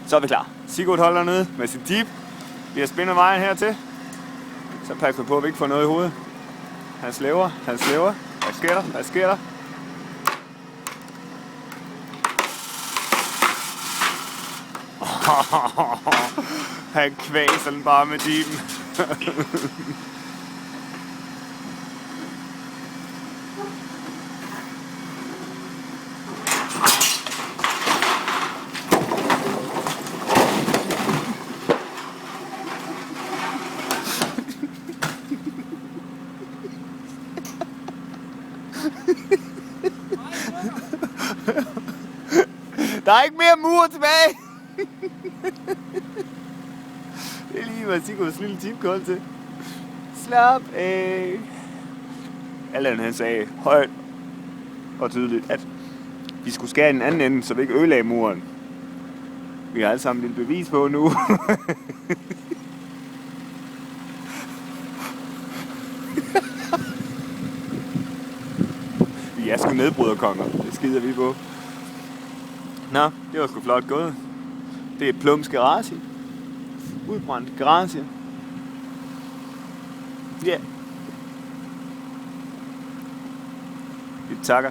Så er vi klar. Sigurd holder nede med sin jeep. Vi har spændet vejen hertil. Så passer vi på, at vi ikke får noget i hovedet. Han slæver. Hvad sker der? Han kvaser den bare med jeepen. Der er ikke mere mur tilbage. Det er lige, hvad Sigurds lille tipkold til. Slap af. Allan han sagde højt og tydeligt, at vi skulle skære i den anden ende, så vi ikke ødelagde muren. Vi har alle sammen et bevis på nu. Vi er sgu nedbryderkonger. Det skider vi på. Nå, det var sgu flot gået. Det er Plums garage. Udbrændt garage. Ja. Vi takker.